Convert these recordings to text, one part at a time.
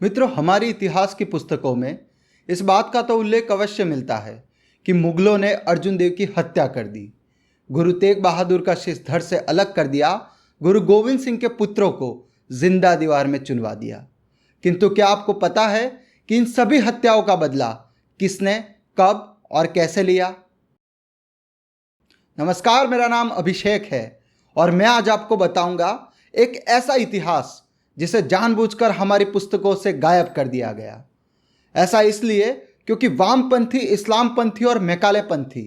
मित्रों, हमारी इतिहास की पुस्तकों में इस बात का तो उल्लेख अवश्य मिलता है कि मुगलों ने अर्जुन देव की हत्या कर दी, गुरु तेग बहादुर का शीश धड़ से अलग कर दिया, गुरु गोविंद सिंह के पुत्रों को जिंदा दीवार में चुनवा दिया। किंतु क्या आपको पता है कि इन सभी हत्याओं का बदला किसने, कब और कैसे लिया? नमस्कार, मेरा नाम अभिषेक है और मैं आज आपको बताऊंगा एक ऐसा इतिहास जिसे जानबूझकर हमारी पुस्तकों से गायब कर दिया गया। ऐसा इसलिए क्योंकि वामपंथी, इस्लामपंथी और मैकालेपंथी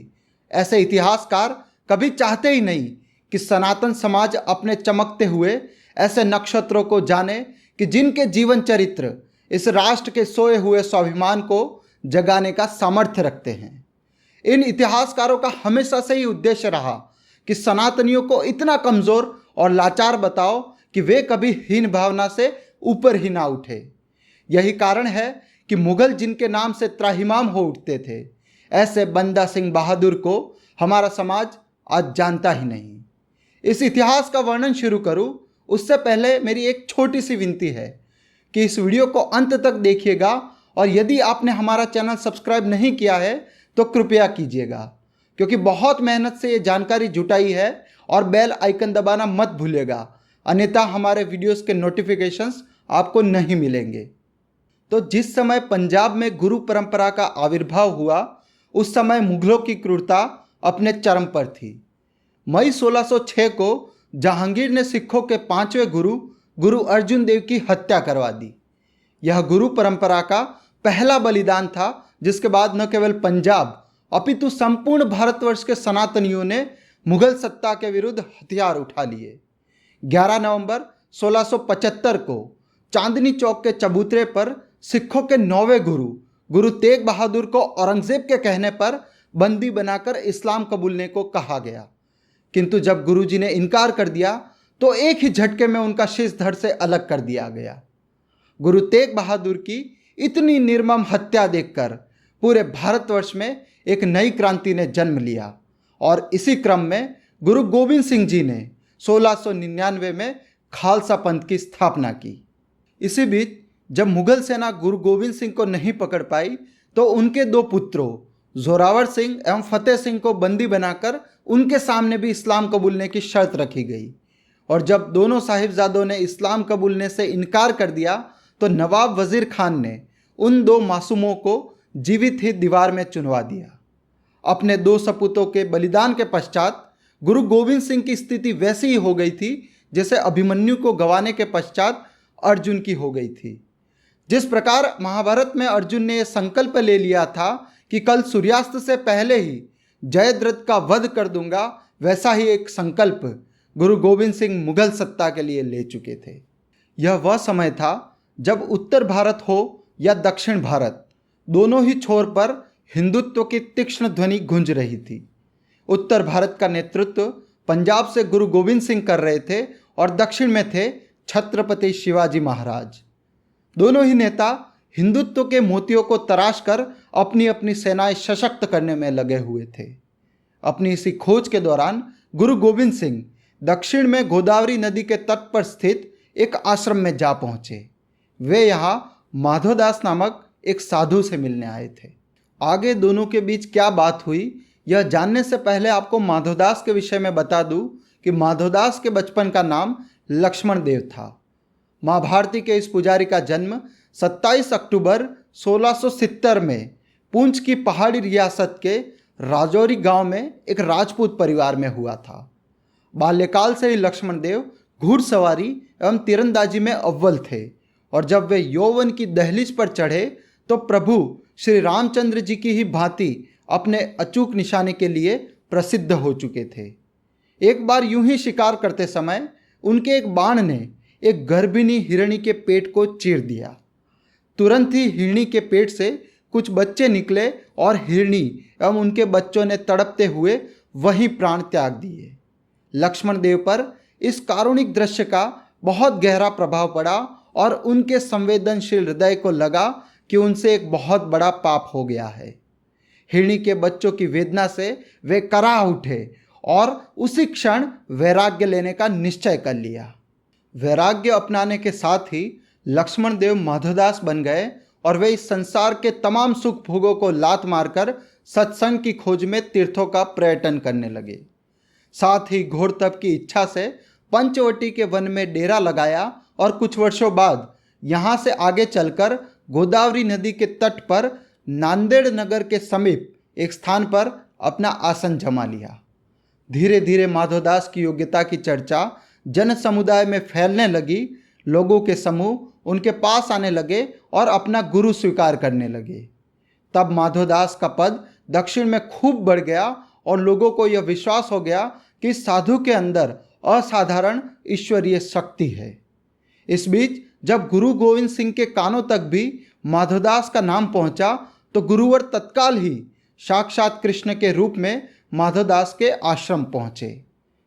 ऐसे इतिहासकार कभी चाहते ही नहीं कि सनातन समाज अपने चमकते हुए ऐसे नक्षत्रों को जाने कि जिनके जीवन चरित्र इस राष्ट्र के सोए हुए स्वाभिमान को जगाने का सामर्थ्य रखते हैं। इन इतिहासकारों का हमेशा से ही उद्देश्य रहा कि सनातनियों को इतना कमज़ोर और लाचार बताओ कि वे कभी हीन भावना से ऊपर ही ना उठे। यही कारण है कि मुगल जिनके नाम से त्राहिमाम हो उठते थे, ऐसे बंदा सिंह बहादुर को हमारा समाज आज जानता ही नहीं। इस इतिहास का वर्णन शुरू करूं उससे पहले मेरी एक छोटी सी विनती है कि इस वीडियो को अंत तक देखिएगा और यदि आपने हमारा चैनल सब्सक्राइब नहीं किया है तो कृपया कीजिएगा, क्योंकि बहुत मेहनत से ये जानकारी जुटाई है। और बेल आइकन दबाना मत भूलिएगा, अन्यथा हमारे वीडियोस के नोटिफिकेशंस आपको नहीं मिलेंगे। तो जिस समय पंजाब में गुरु परंपरा का आविर्भाव हुआ उस समय मुगलों की क्रूरता अपने चरम पर थी। मई 1606 को जहांगीर ने सिखों के 5वें गुरु अर्जुन देव की हत्या करवा दी। यह गुरु परंपरा का पहला बलिदान था जिसके बाद न केवल पंजाब अपितु संपूर्ण भारतवर्ष के सनातनियों ने मुगल सत्ता के विरुद्ध हथियार उठा लिए। 11 नवंबर 1675 को चांदनी चौक के चबूतरे पर सिखों के 9वें गुरु तेग बहादुर को औरंगजेब के कहने पर बंदी बनाकर इस्लाम कबूलने को कहा गया। किंतु जब गुरुजी ने इनकार कर दिया तो एक ही झटके में उनका शीश धड़ से अलग कर दिया गया। गुरु तेग बहादुर की इतनी निर्मम हत्या देखकर पूरे भारतवर्ष में एक नई क्रांति ने जन्म लिया और इसी क्रम में गुरु गोविंद सिंह जी ने 1699 में खालसा पंथ की स्थापना की। इसी बीच जब मुगल सेना गुरु गोविंद सिंह को नहीं पकड़ पाई तो उनके 2 पुत्रों जोरावर सिंह एवं फतेह सिंह को बंदी बनाकर उनके सामने भी इस्लाम कबूलने की शर्त रखी गई। और जब दोनों साहिबजादों ने इस्लाम कबूलने से इनकार कर दिया तो नवाब वजीर खान ने उन 2 मासूमों को जीवित ही दीवार में चुनवा दिया। अपने 2 सपूतों के बलिदान के पश्चात गुरु गोविंद सिंह की स्थिति वैसी ही हो गई थी जैसे अभिमन्यु को गंवाने के पश्चात अर्जुन की हो गई थी। जिस प्रकार महाभारत में अर्जुन ने यह संकल्प ले लिया था कि कल सूर्यास्त से पहले ही जयद्रथ का वध कर दूंगा, वैसा ही एक संकल्प गुरु गोविंद सिंह मुगल सत्ता के लिए ले चुके थे। यह वह समय था जब उत्तर भारत हो या दक्षिण भारत, दोनों ही छोर पर हिंदुत्व की तीक्ष्ण ध्वनि गूंज रही थी। उत्तर भारत का नेतृत्व पंजाब से गुरु गोविंद सिंह कर रहे थे और दक्षिण में थे छत्रपति शिवाजी महाराज। दोनों ही नेता हिंदुत्व के मोतियों को तराश कर अपनी अपनी सेनाएं सशक्त करने में लगे हुए थे। अपनी इसी खोज के दौरान गुरु गोविंद सिंह दक्षिण में गोदावरी नदी के तट पर स्थित एक आश्रम में जा पहुंचे। वे यहाँ माधोदास नामक एक साधु से मिलने आए थे। आगे दोनों के बीच क्या बात हुई यह जानने से पहले आपको माधोदास के विषय में बता दूं कि माधोदास के बचपन का नाम लक्ष्मण देव था। माँ भारती के इस पुजारी का जन्म 27 अक्टूबर 1670 में पुंछ की पहाड़ी रियासत के राजौरी गांव में एक राजपूत परिवार में हुआ था। बाल्यकाल से ही लक्ष्मण देव घुड़सवारी एवं तीरंदाजी में अव्वल थे और जब वे यौवन की दहलीज पर चढ़े तो प्रभु श्री रामचंद्र जी की ही भांति अपने अचूक निशाने के लिए प्रसिद्ध हो चुके थे। एक बार यूं ही शिकार करते समय उनके एक बाण ने एक गर्भिणी हिरणी के पेट को चीर दिया। तुरंत ही हिरणी के पेट से कुछ बच्चे निकले और हिरणी एवं उनके बच्चों ने तड़पते हुए वहीं प्राण त्याग दिए। लक्ष्मण देव पर इस कारुणिक दृश्य का बहुत गहरा प्रभाव पड़ा और उनके संवेदनशील हृदय को लगा कि उनसे एक बहुत बड़ा पाप हो गया है। हिरणी के बच्चों की वेदना से वे करा उठे और उसी क्षण वैराग्य लेने का निश्चय कर लिया। वैराग्य अपनाने के साथ ही लक्ष्मण देव माधोदास बन गए और वे इस संसार के तमाम सुख भोगों को लात मारकर सत्संग की खोज में तीर्थों का पर्यटन करने लगे। साथ ही घोर तप की इच्छा से पंचवटी के वन में डेरा लगाया और कुछ वर्षों बाद यहाँ से आगे चलकर गोदावरी नदी के तट पर नांदेड़ नगर के समीप एक स्थान पर अपना आसन जमा लिया। धीरे धीरे माधोदास की योग्यता की चर्चा जन समुदाय में फैलने लगी। लोगों के समूह उनके पास आने लगे और अपना गुरु स्वीकार करने लगे। तब माधोदास का पद दक्षिण में खूब बढ़ गया और लोगों को यह विश्वास हो गया कि साधु के अंदर असाधारण ईश्वरीय शक्ति है। इस बीच जब गुरु गोविंद सिंह के कानों तक भी माधोदास का नाम पहुंचा तो गुरुवर तत्काल ही साक्षात कृष्ण के रूप में माधोदास के आश्रम पहुंचे।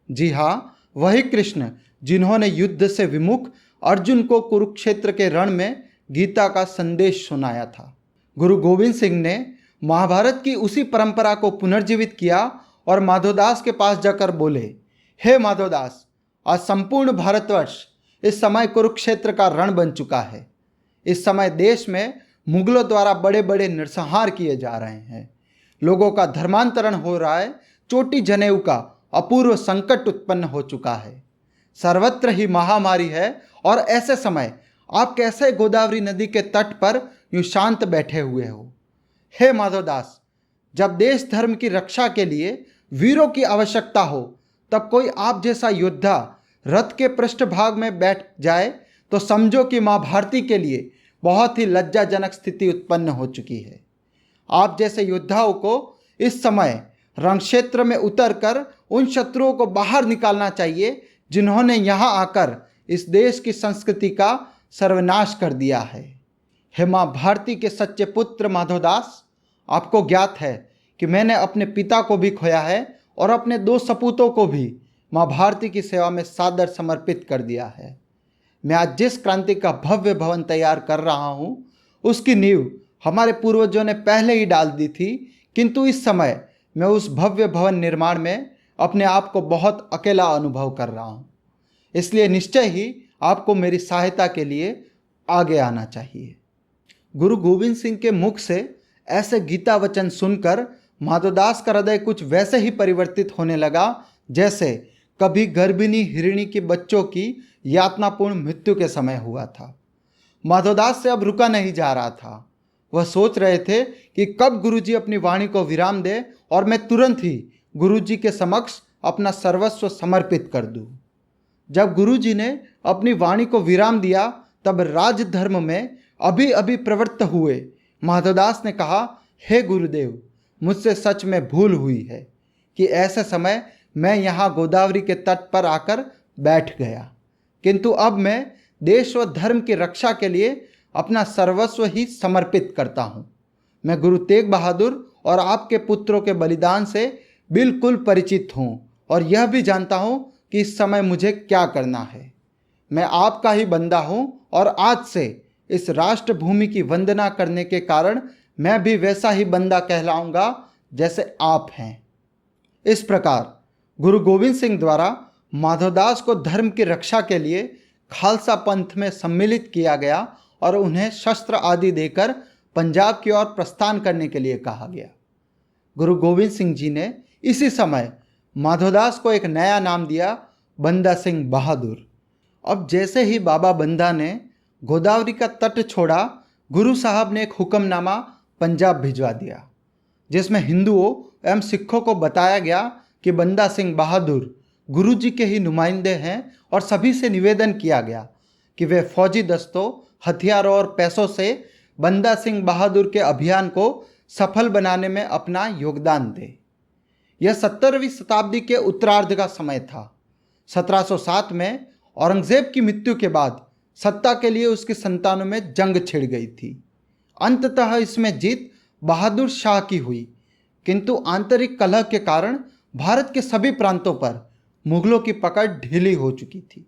जी हाँ, वही कृष्ण जिन्होंने युद्ध से विमुख अर्जुन को कुरुक्षेत्र के रण में गीता का संदेश सुनाया था। गुरु गोविंद सिंह ने महाभारत की उसी परंपरा को पुनर्जीवित किया और माधोदास के पास जाकर बोले, हे माधोदास, आज संपूर्ण भारतवर्ष इस समय कुरुक्षेत्र का रण बन चुका है। इस समय देश में मुगलों द्वारा बड़े बड़े नरसंहार किए जा रहे हैं। लोगों का धर्मांतरण हो रहा है। चोटी जनेऊ का अपूर्व संकट उत्पन्न हो चुका है। सर्वत्र ही महामारी है और ऐसे समय आप कैसे गोदावरी नदी के तट पर यूं शांत बैठे हुए हो? हे माधोदास, जब देश धर्म की रक्षा के लिए वीरों की आवश्यकता हो तब कोई आप जैसा योद्धा रथ के पृष्ठभाग में बैठ जाए तो समझो कि माँ भारती के लिए बहुत ही लज्जाजनक स्थिति उत्पन्न हो चुकी है। आप जैसे योद्धाओं को इस समय रणक्षेत्र में उतरकर उन शत्रुओं को बाहर निकालना चाहिए जिन्होंने यहाँ आकर इस देश की संस्कृति का सर्वनाश कर दिया है। हे माँ भारती के सच्चे पुत्र माधोदास, आपको ज्ञात है कि मैंने अपने पिता को भी खोया है और अपने 2 सपूतों को भी माँ भारती की सेवा में सादर समर्पित कर दिया है। मैं आज जिस क्रांति का भव्य भवन तैयार कर रहा हूँ उसकी नींव हमारे पूर्वजों ने पहले ही डाल दी थी, किंतु इस समय मैं उस भव्य भवन निर्माण में अपने आप को बहुत अकेला अनुभव कर रहा हूँ। इसलिए निश्चय ही आपको मेरी सहायता के लिए आगे आना चाहिए। गुरु गोविंद सिंह के मुख से ऐसे गीता वचन सुनकर माधोदास का हृदय कुछ वैसे ही परिवर्तित होने लगा जैसे कभी गर्भिणी हिरणी के बच्चों की यातनापूर्ण मृत्यु के समय हुआ था। माधोदास से अब रुका नहीं जा रहा था। वह सोच रहे थे कि कब गुरुजी अपनी वाणी को विराम दे और मैं तुरंत ही गुरुजी के समक्ष अपना सर्वस्व समर्पित कर दूं। जब गुरुजी ने अपनी वाणी को विराम दिया तब राजधर्म में अभी अभी प्रवृत्त हुए माधोदास ने कहा, हे गुरुदेव, मुझसे सच में भूल हुई है कि ऐसे समय मैं यहाँ गोदावरी के तट पर आकर बैठ गया, किंतु अब मैं देश व धर्म की रक्षा के लिए अपना सर्वस्व ही समर्पित करता हूँ। मैं गुरु तेग बहादुर और आपके पुत्रों के बलिदान से बिल्कुल परिचित हूँ और यह भी जानता हूँ कि इस समय मुझे क्या करना है। मैं आपका ही बंदा हूँ और आज से इस राष्ट्र भूमि की वंदना करने के कारण मैं भी वैसा ही बंदा कहलाऊंगा जैसे आप हैं। इस प्रकार गुरु गोविंद सिंह द्वारा माधोदास को धर्म की रक्षा के लिए खालसा पंथ में सम्मिलित किया गया और उन्हें शस्त्र आदि देकर पंजाब की ओर प्रस्थान करने के लिए कहा गया। गुरु गोविंद सिंह जी ने इसी समय माधोदास को एक नया नाम दिया, बंदा सिंह बहादुर। अब जैसे ही बाबा बंदा ने गोदावरी का तट छोड़ा, गुरु साहब ने एक हुक्मनामा पंजाब भिजवा दिया जिसमें हिंदुओं एवं सिखों को बताया गया कि बंदा सिंह बहादुर गुरु जी के ही नुमाइंदे हैं और सभी से निवेदन किया गया कि वे फौजी दस्तों, हथियारों और पैसों से बंदा सिंह बहादुर के अभियान को सफल बनाने में अपना योगदान दें। यह 17वीं शताब्दी के उत्तरार्ध का समय था। 1707 में औरंगजेब की मृत्यु के बाद सत्ता के लिए उसकी संतानों में जंग छिड़ गई थी। अंततः इसमें जीत बहादुर शाह की हुई, किंतु आंतरिक कलह के कारण भारत के सभी प्रांतों पर मुगलों की पकड़ ढीली हो चुकी थी।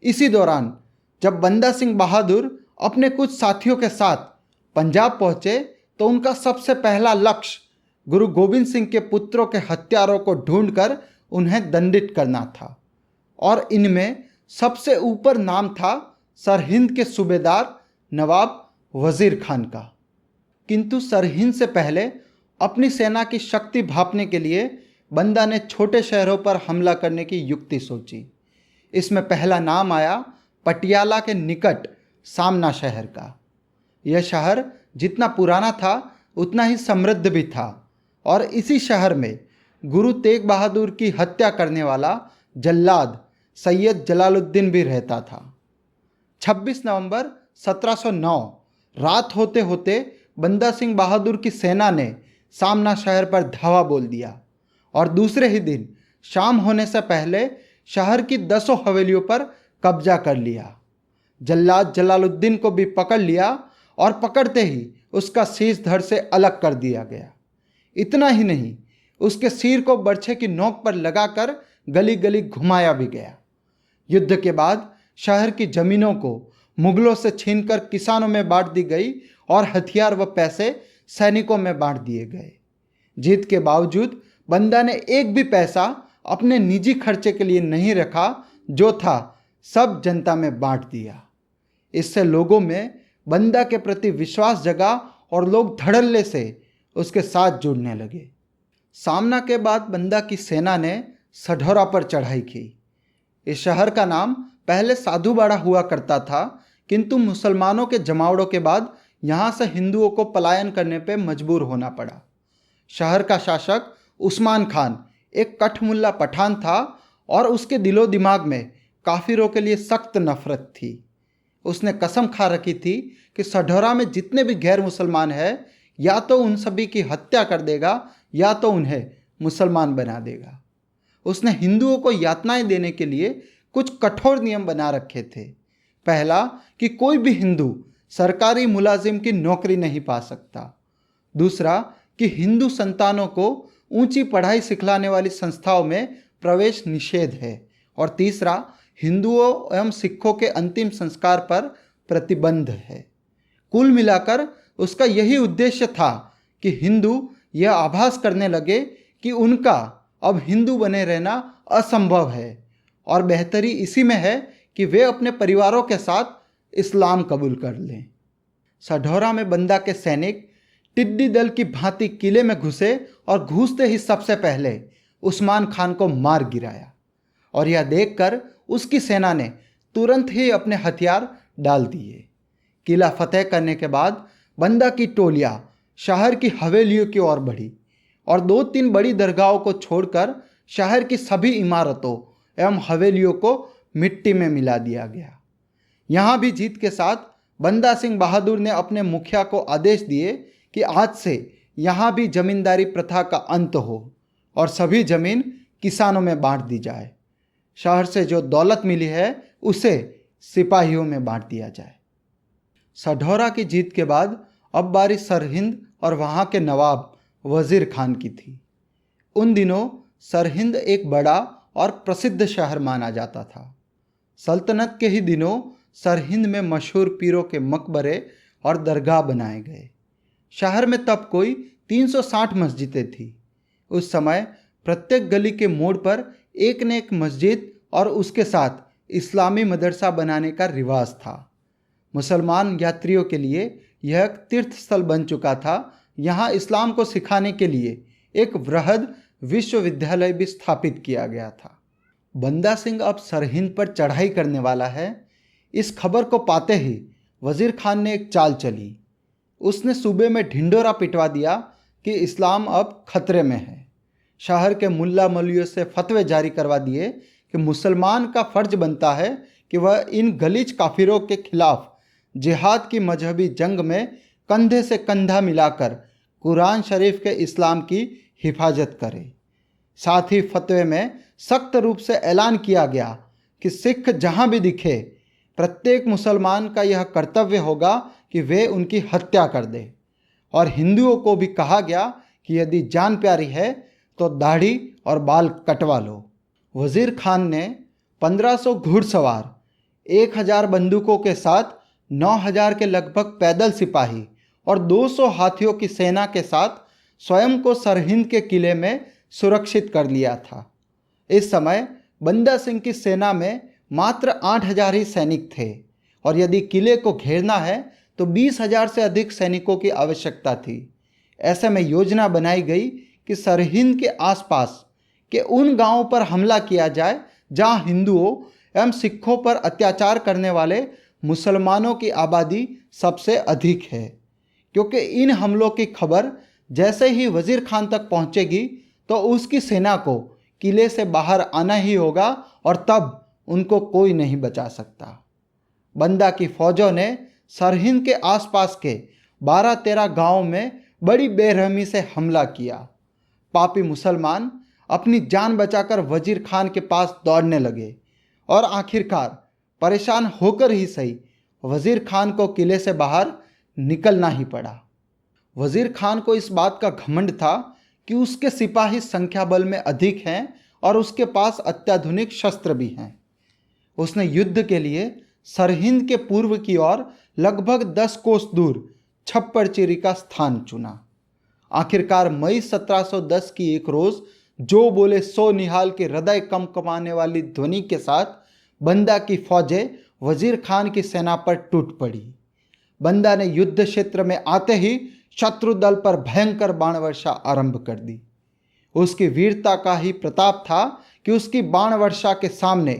इसी दौरान जब बंदा सिंह बहादुर अपने कुछ साथियों के साथ पंजाब पहुंचे तो उनका सबसे पहला लक्ष्य गुरु गोविंद सिंह के पुत्रों के हत्यारों को ढूंढकर उन्हें दंडित करना था और इनमें सबसे ऊपर नाम था सरहिंद के सूबेदार नवाब वजीर खान का। किंतु सरहिंद से पहले अपनी सेना की शक्ति भांपने के लिए बंदा ने छोटे शहरों पर हमला करने की युक्ति सोची। इसमें पहला नाम आया पटियाला के निकट सामना शहर का। यह शहर जितना पुराना था उतना ही समृद्ध भी था, और इसी शहर में गुरु तेग बहादुर की हत्या करने वाला जल्लाद सैयद जलालुद्दीन भी रहता था। 26 नवंबर 1709 रात होते होते बंदा सिंह बहादुर की सेना ने सामना शहर पर धावा बोल दिया, और दूसरे ही दिन शाम होने से पहले शहर की 10 हवेलियों पर कब्जा कर लिया। जल्लाद जलालुद्दीन को भी पकड़ लिया, और पकड़ते ही उसका शीश धड़ से अलग कर दिया गया। इतना ही नहीं, उसके सिर को बर्छे की नोक पर लगाकर गली गली घुमाया भी गया। युद्ध के बाद शहर की जमीनों को मुगलों से छीनकर किसानों में बांट दी गई, और हथियार व पैसे सैनिकों में बांट दिए गए। जीत के बावजूद बंदा ने एक भी पैसा अपने निजी खर्चे के लिए नहीं रखा, जो था सब जनता में बांट दिया। इससे लोगों में बंदा के प्रति विश्वास जगा और लोग धड़ल्ले से उसके साथ जुड़ने लगे। सामना के बाद बंदा की सेना ने सढौरा पर चढ़ाई की। इस शहर का नाम पहले साधुवाड़ा हुआ करता था, किंतु मुसलमानों के जमावड़ों के बाद यहाँ से हिंदुओं को पलायन करने पर मजबूर होना पड़ा। शहर का शासक उस्मान खान एक कठमुल्ला पठान था, और उसके दिलो दिमाग में काफिरों के लिए सख्त नफरत थी। उसने कसम खा रखी थी कि सढौरा में जितने भी गैर मुसलमान हैं, या तो उन सभी की हत्या कर देगा या तो उन्हें मुसलमान बना देगा। उसने हिंदुओं को यातनाएं देने के लिए कुछ कठोर नियम बना रखे थे। पहला कि कोई भी हिंदू सरकारी मुलाजिम की नौकरी नहीं पा सकता। दूसरा कि हिंदू संतानों को ऊंची पढ़ाई सिखलाने वाली संस्थाओं में प्रवेश निषेध है। और तीसरा, हिंदुओं एवं सिखों के अंतिम संस्कार पर प्रतिबंध है। कुल मिलाकर उसका यही उद्देश्य था कि हिंदू यह आभास करने लगे कि उनका अब हिंदू बने रहना असंभव है, और बेहतरी इसी में है कि वे अपने परिवारों के साथ इस्लाम कबूल कर लें। सढौरा में बंदा के सैनिक टिड्डी दल की भांति किले में घुसे, और घुसते ही सबसे पहले उस्मान खान को मार गिराया। और यह देखकर उसकी सेना ने तुरंत ही अपने हथियार डाल दिए। किला फतेह करने के बाद बंदा की टोलियां शहर की हवेलियों की ओर बढ़ी, और 2-3 बड़ी दरगाहों को छोड़कर शहर की सभी इमारतों एवं हवेलियों को मिट्टी में मिला दिया गया। यहाँ भी जीत के साथ बंदा सिंह बहादुर ने अपने मुखिया को आदेश दिए कि आज से यहाँ भी जमींदारी प्रथा का अंत हो, और सभी जमीन किसानों में बांट दी जाए। शहर से जो दौलत मिली है उसे सिपाहियों में बांट दिया जाए। सढौरा की जीत के बाद अब बारी सरहिंद और वहाँ के नवाब वजीर खान की थी। उन दिनों सरहिंद एक बड़ा और प्रसिद्ध शहर माना जाता था। सल्तनत के ही दिनों सरहिंद में मशहूर पीरों के मकबरे और दरगाह बनाए गए। शहर में तब कोई 360 मस्जिदें थी। उस समय प्रत्येक गली के मोड़ पर एक न एक मस्जिद और उसके साथ इस्लामी मदरसा बनाने का रिवाज था। मुसलमान यात्रियों के लिए यह एक तीर्थ स्थल बन चुका था। यहाँ इस्लाम को सिखाने के लिए एक वृहद विश्वविद्यालय भी स्थापित किया गया था। बंदा सिंह अब सरहिंद पर चढ़ाई करने वाला है, इस खबर को पाते ही वजीर खान ने एक चाल चली। उसने सूबे में ढिंढोरा पिटवा दिया कि इस्लाम अब खतरे में है। शहर के मुल्ला मौलवियों से फतवे जारी करवा दिए कि मुसलमान का फर्ज बनता है कि वह इन गलीज काफिरों के खिलाफ जिहाद की मजहबी जंग में कंधे से कंधा मिलाकर कुरान शरीफ के इस्लाम की हिफाजत करे। साथ ही फतवे में सख्त रूप से ऐलान किया गया कि सिख जहाँ भी दिखे प्रत्येक मुसलमान का यह कर्तव्य होगा कि वे उनकी हत्या कर दे। और हिंदुओं को भी कहा गया कि यदि जान प्यारी है तो दाढ़ी और बाल कटवा लो। वजीर खान ने 1500 घुड़सवार, 1000 बंदूकों के साथ 9000 के लगभग पैदल सिपाही और 200 हाथियों की सेना के साथ स्वयं को सरहिंद के किले में सुरक्षित कर लिया था। इस समय बंदा सिंह की सेना में मात्र 8000 ही सैनिक थे और यदि किले को घेरना है तो 20,000 से अधिक सैनिकों की आवश्यकता थी। ऐसे में योजना बनाई गई कि सरहिंद के आसपास के उन गांवों पर हमला किया जाए जहां हिंदुओं एवं सिखों पर अत्याचार करने वाले मुसलमानों की आबादी सबसे अधिक है, क्योंकि इन हमलों की खबर जैसे ही वजीर खान तक पहुंचेगी तो उसकी सेना को किले से बाहर आना ही होगा और तब उनको कोई नहीं बचा सकता। बंदा की फौजों ने सरहिंद के आसपास के 12-13 गांवों में बड़ी बेरहमी से हमला किया। पापी मुसलमान अपनी जान बचाकर वजीर खान के पास दौड़ने लगे और आखिरकार परेशान होकर ही सही वजीर खान को किले से बाहर निकलना ही पड़ा। वजीर खान को इस बात का घमंड था कि उसके सिपाही संख्या बल में अधिक हैं और उसके पास अत्याधुनिक शस्त्र भी हैं। उसने युद्ध के लिए सरहिंद के पूर्व की ओर लगभग 10 कोस दूर छप्पर चिरी का स्थान चुना। आखिरकार मई 1710 की एक रोज जो बोले सो निहाल के हृदय कंपने वाली ध्वनि के साथ बंदा की फौजें वजीर खान की सेना पर टूट पड़ी। बंदा ने युद्ध क्षेत्र में आते ही शत्रु दल पर भयंकर बाण वर्षा आरंभ कर दी। उसकी वीरता का ही प्रताप था कि उसकी बाण वर्षा के सामने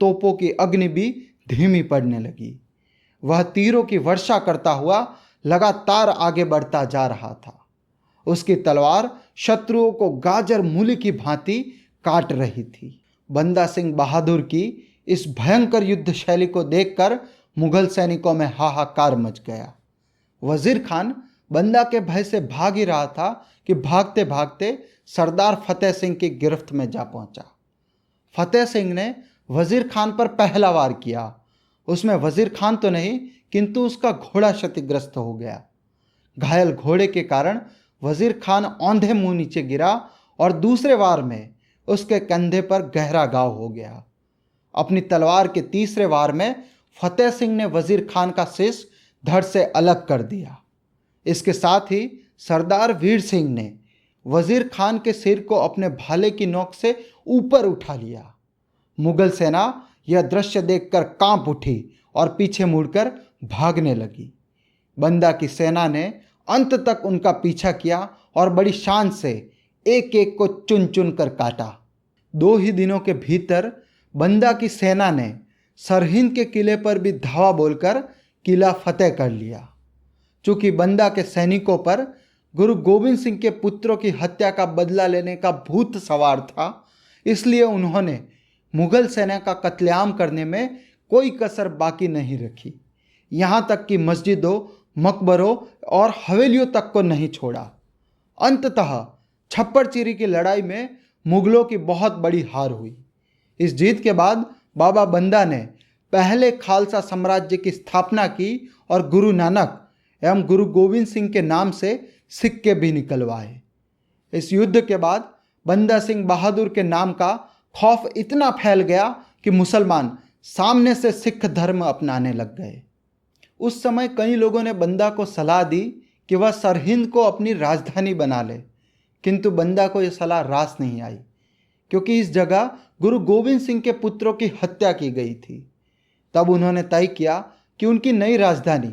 तोपों की अग्नि भी धीमी पड़ने लगी। वह तीरों की वर्षा करता हुआ लगातार आगे बढ़ता जा रहा था। उसकी तलवार शत्रुओं को गाजर मूली की भांति काट रही थी। बंदा सिंह बहादुर की इस भयंकर युद्ध शैली को देखकर मुगल सैनिकों में हाहाकार मच गया। वजीर खान बंदा के भय से भाग ही रहा था कि भागते भागते सरदार फतेह सिंह की गिरफ्त में जा पहुंचा। फतेह सिंह ने वजीर खान पर पहला वार किया। उसमें वजीर खान तो नहीं किंतु उसका घोड़ा क्षतिग्रस्त हो गया। घायल घोड़े के कारण वजीर खान औंधे मुंह नीचे गिरा और दूसरे वार में उसके कंधे पर गहरा घाव हो गया। अपनी तलवार के तीसरे वार में फतेह सिंह ने वजीर खान का शीश धड़ से अलग कर दिया। इसके साथ ही सरदार वीर सिंह ने वजीर खान के सिर को अपने भाले की नोक से ऊपर उठा लिया। मुगल सेना यह दृश्य देखकर कांप उठी और पीछे मुड़कर भागने लगी। बंदा की सेना ने अंत तक उनका पीछा किया और बड़ी शान से एक एक को चुन चुन कर काटा। 2 ही दिनों के भीतर बंदा की सेना ने सरहिंद के किले पर भी धावा बोलकर किला फतेह कर लिया। चूंकि बंदा के सैनिकों पर गुरु गोविंद सिंह के पुत्रों की हत्या का बदला लेने का भूत सवार था, इसलिए उन्होंने मुगल सेना का कत्लेआम करने में कोई कसर बाकी नहीं रखी। यहाँ तक कि मस्जिदों, मकबरों और हवेलियों तक को नहीं छोड़ा। अंततः छप्पर चिरी की लड़ाई में मुगलों की बहुत बड़ी हार हुई। इस जीत के बाद बाबा बंदा ने पहले खालसा साम्राज्य की स्थापना की और गुरु नानक एवं गुरु गोविंद सिंह के नाम से सिक्के भी निकलवाए। इस युद्ध के बाद बंदा सिंह बहादुर के नाम का खौफ इतना फैल गया कि मुसलमान सामने से सिख धर्म अपनाने लग गए। उस समय कई लोगों ने बंदा को सलाह दी कि वह सरहिंद को अपनी राजधानी बना ले, किंतु बंदा को यह सलाह रास नहीं आई, क्योंकि इस जगह गुरु गोविंद सिंह के पुत्रों की हत्या की गई थी। तब उन्होंने तय किया कि उनकी नई राजधानी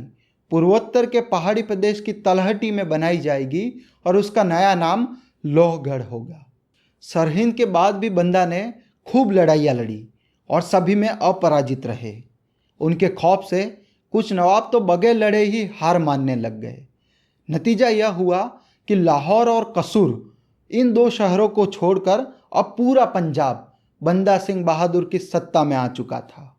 पूर्वोत्तर के पहाड़ी प्रदेश की तलहटी में बनाई जाएगी और उसका नया नाम लोहगढ़ होगा। सरहिंद के बाद भी बंदा ने खूब लड़ाइयाँ लड़ी और सभी में अपराजित रहे। उनके खौफ से कुछ नवाब तो बगैर लड़े ही हार मानने लग गए। नतीजा यह हुआ कि लाहौर और कसूर, इन 2 शहरों को छोड़कर अब पूरा पंजाब बंदा सिंह बहादुर की सत्ता में आ चुका था।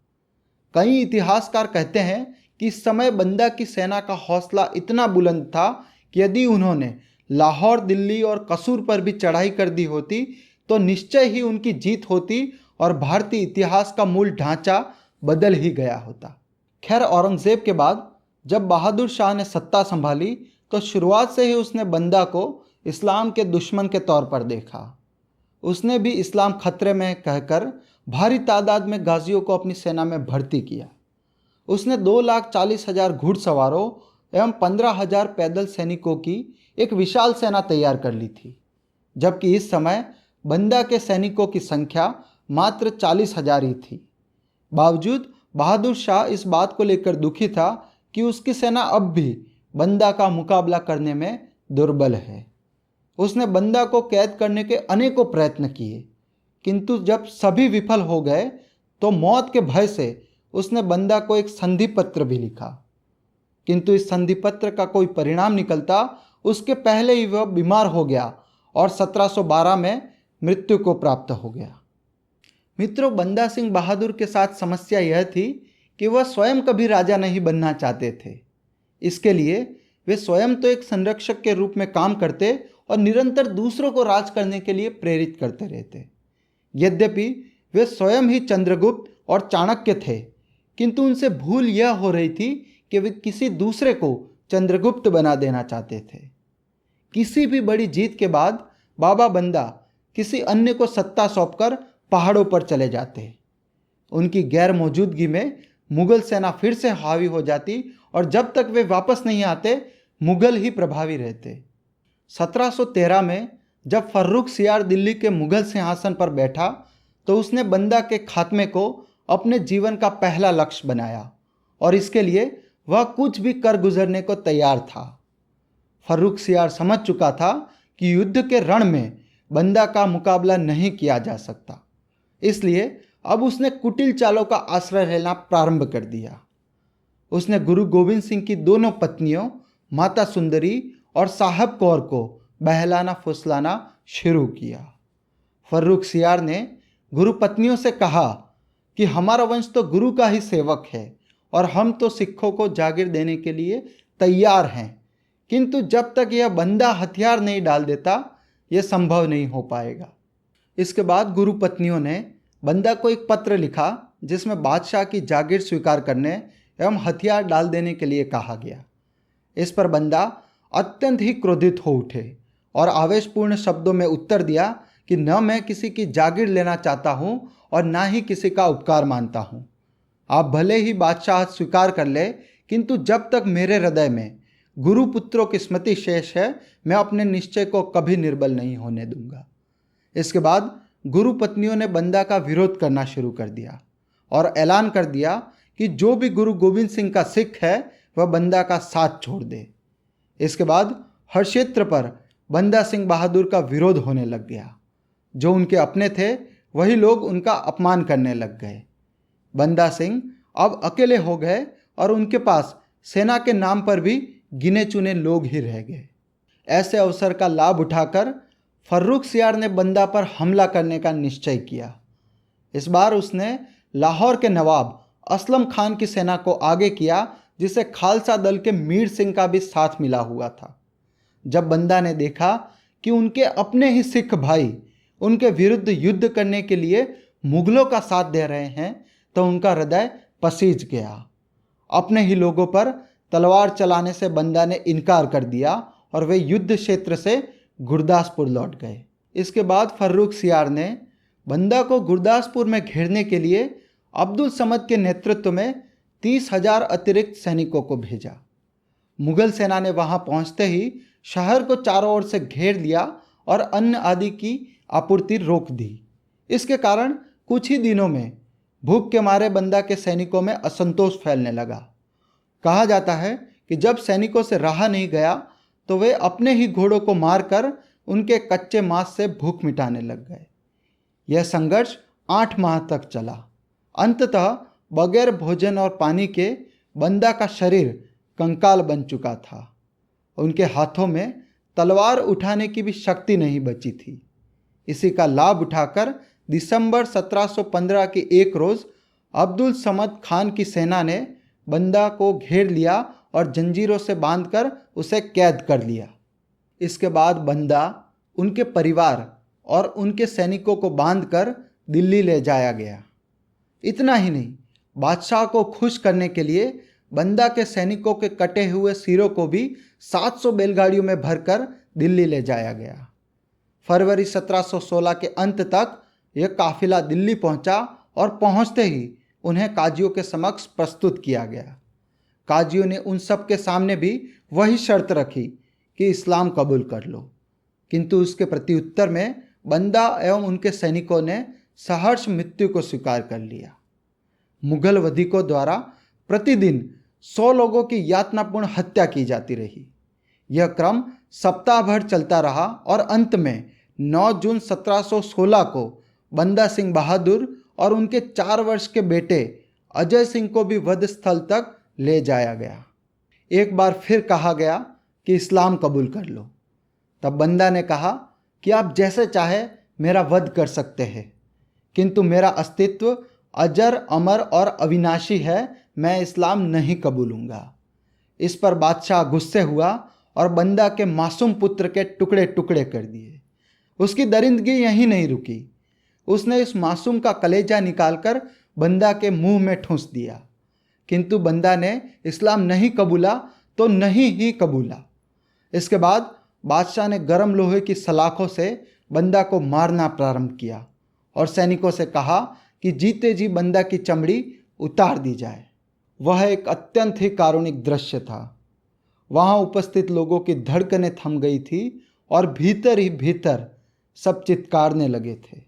कई इतिहासकार कहते हैं कि इस समय बंदा की सेना का हौसला इतना बुलंद था कि यदि उन्होंने लाहौर, दिल्ली और कसूर पर भी चढ़ाई कर दी होती तो निश्चय ही उनकी जीत होती और भारतीय इतिहास का मूल ढांचा बदल ही गया होता। खैर, औरंगजेब के बाद जब बहादुर शाह ने सत्ता संभाली तो शुरुआत से ही उसने बंदा को इस्लाम के दुश्मन के तौर पर देखा। उसने भी इस्लाम खतरे में कहकर भारी तादाद में गाजियों को अपनी सेना में भर्ती किया। उसने 2,40,000 घुड़सवारों एवं 15,000 पैदल सैनिकों की एक विशाल सेना तैयार कर ली थी, जबकि इस समय बंदा के सैनिकों की संख्या मात्र 40,000 ही थी। बावजूद बहादुर शाह इस बात को लेकर दुखी था कि उसकी सेना अब भी बंदा का मुकाबला करने में दुर्बल है। उसने बंदा को कैद करने के अनेकों प्रयत्न किए, किंतु जब सभी विफल हो गए तो मौत के भय से उसने बंदा को एक संधि पत्र भी लिखा, किंतु इस संधि पत्र का कोई परिणाम निकलता उसके पहले ही वह बीमार हो गया और 1712 में मृत्यु को प्राप्त हो गया। मित्रों, बंदा सिंह बहादुर के साथ समस्या यह थी कि वह स्वयं कभी राजा नहीं बनना चाहते थे। इसके लिए वे स्वयं तो एक संरक्षक के रूप में काम करते और निरंतर दूसरों को राज करने के लिए प्रेरित करते रहते। यद्यपि वे स्वयं ही चंद्रगुप्त और चाणक्य थे, किंतु उनसे भूल यह हो रही थी कि वे किसी दूसरे को चंद्रगुप्त बना देना चाहते थे। किसी भी बड़ी जीत के बाद बाबा बंदा किसी अन्य को सत्ता सौंपकर पहाड़ों पर चले जाते। उनकी गैर मौजूदगी में मुगल सेना फिर से हावी हो जाती और जब तक वे वापस नहीं आते मुगल ही प्रभावी रहते। 1713 में जब फर्रुखसियार दिल्ली के मुगल सिंहासन पर बैठा तो उसने बंदा के खात्मे को अपने जीवन का पहला लक्ष्य बनाया और इसके लिए वह कुछ भी कर गुजरने को तैयार था। फर्रुखसियार समझ चुका था कि युद्ध के रण में बंदा का मुकाबला नहीं किया जा सकता, इसलिए अब उसने कुटिल चालों का आश्रय लेना प्रारंभ कर दिया। उसने गुरु गोविंद सिंह की दोनों पत्नियों माता सुंदरी और साहब कौर को बहलाना फुसलाना शुरू किया। फर्रुखसियार ने गुरु पत्नियों से कहा कि हमारा वंश तो गुरु का ही सेवक है और हम तो सिखों को जागीर देने के लिए तैयार हैं, किंतु जब तक यह बंदा हथियार नहीं डाल देता यह संभव नहीं हो पाएगा। इसके बाद गुरु पत्नियों ने बंदा को एक पत्र लिखा जिसमें बादशाह की जागीर स्वीकार करने एवं हथियार डाल देने के लिए कहा गया। इस पर बंदा अत्यंत ही क्रोधित हो उठे और आवेशपूर्ण शब्दों में उत्तर दिया कि न मैं किसी की जागीर लेना चाहता हूँ और ना ही किसी का उपकार मानता हूँ। आप भले ही बादशाह स्वीकार कर ले, किंतु जब तक मेरे हृदय में गुरु पुत्रों की स्मृति शेष है मैं अपने निश्चय को कभी निर्बल नहीं होने दूंगा। इसके बाद गुरु पत्नियों ने बंदा का विरोध करना शुरू कर दिया और ऐलान कर दिया कि जो भी गुरु गोविंद सिंह का सिख है वह बंदा का साथ छोड़ दे। इसके बाद हर क्षेत्र पर बंदा सिंह बहादुर का विरोध होने लग गया। जो उनके अपने थे वही लोग उनका अपमान करने लग गए। बंदा सिंह अब अकेले हो गए और उनके पास सेना के नाम पर भी गिने चुने लोग ही रह गए। ऐसे अवसर का लाभ उठाकर फर्रुखसियार ने बंदा पर हमला करने का निश्चय किया। इस बार उसने लाहौर के नवाब असलम खान की सेना को आगे किया, जिसे खालसा दल के मीर सिंह का भी साथ मिला हुआ था। जब बंदा ने देखा कि उनके अपने ही सिख भाई उनके विरुद्ध युद्ध करने के लिए मुगलों का साथ दे रहे हैं तो उनका हृदय पसीज गया। अपने ही लोगों पर तलवार चलाने से बंदा ने इनकार कर दिया और वे युद्ध क्षेत्र से गुरदासपुर लौट गए। इसके बाद फर्रुखसियार ने बंदा को गुरदासपुर में घेरने के लिए अब्दुल समद के नेतृत्व में 30,000 अतिरिक्त सैनिकों को भेजा। मुगल सेना ने वहां पहुंचते ही शहर को चारों ओर से घेर लिया और अन्न आदि की आपूर्ति रोक दी। इसके कारण कुछ ही दिनों में भूख के मारे बंदा के सैनिकों में असंतोष फैलने लगा। कहा जाता है कि जब सैनिकों से रहा नहीं गया तो वे अपने ही घोड़ों को मारकर उनके कच्चे मांस से भूख मिटाने लग गए। यह संघर्ष 8 माह तक चला। अंततः बगैर भोजन और पानी के बंदा का शरीर कंकाल बन चुका था। उनके हाथों में तलवार उठाने की भी शक्ति नहीं बची थी। इसी का लाभ उठाकर दिसंबर 1715 के एक रोज़ अब्दुल समद खान की सेना ने बंदा को घेर लिया और जंजीरों से बांधकर उसे कैद कर लिया। इसके बाद बंदा, उनके परिवार और उनके सैनिकों को बांधकर दिल्ली ले जाया गया। इतना ही नहीं, बादशाह को खुश करने के लिए बंदा के सैनिकों के कटे हुए सिरों को भी 700 बैलगाड़ियों में भरकर दिल्ली ले जाया गया। फरवरी 1716 के अंत तक यह काफिला दिल्ली पहुंचा और पहुंचते ही उन्हें काजियों के समक्ष प्रस्तुत किया गया। काजियों ने उन सब के सामने भी वही शर्त रखी कि इस्लाम कबूल कर लो, किंतु उसके प्रत्युत्तर में बंदा एवं उनके सैनिकों ने सहर्ष मृत्यु को स्वीकार कर लिया। मुगल वधिकों द्वारा प्रतिदिन 100 लोगों की यातनापूर्ण हत्या की जाती रही। यह क्रम सप्ताह भर चलता रहा और अंत में 9 जून 1716 को बंदा सिंह बहादुर और उनके 4 वर्ष के बेटे अजय सिंह को भी वध स्थल तक ले जाया गया। एक बार फिर कहा गया कि इस्लाम कबूल कर लो। तब बंदा ने कहा कि आप जैसे चाहे मेरा वध कर सकते हैं, किंतु मेरा अस्तित्व अजर, अमर और अविनाशी है, मैं इस्लाम नहीं कबूलूंगा। इस पर बादशाह गुस्से हुआ और बंदा के मासूम पुत्र के टुकड़े टुकड़े कर दिए। उसकी दरिंदगी यहीं नहीं रुकी। उसने इस मासूम का कलेजा निकालकर बंदा के मुंह में ठूंस दिया, किंतु बंदा ने इस्लाम नहीं कबूला तो नहीं ही कबूला। इसके बाद बादशाह ने गर्म लोहे की सलाखों से बंदा को मारना प्रारंभ किया और सैनिकों से कहा कि जीते जी बंदा की चमड़ी उतार दी जाए। वह एक अत्यंत ही कारुणिक दृश्य था। वहाँ उपस्थित लोगों की धड़कनें थम गई थी और भीतर ही भीतर सब चित्कारने लगे थे।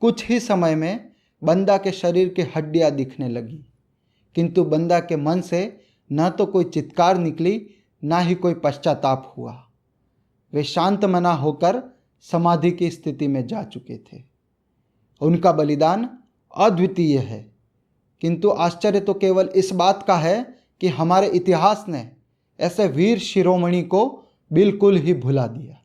कुछ ही समय में बंदा के शरीर की हड्डियां दिखने लगी, किंतु बंदा के मन से न तो कोई चित्कार निकली, ना ही कोई पश्चाताप हुआ। वे शांत मना होकर समाधि की स्थिति में जा चुके थे। उनका बलिदान अद्वितीय है, किंतु आश्चर्य तो केवल इस बात का है कि हमारे इतिहास ने ऐसे वीर शिरोमणि को बिल्कुल ही भुला दिया।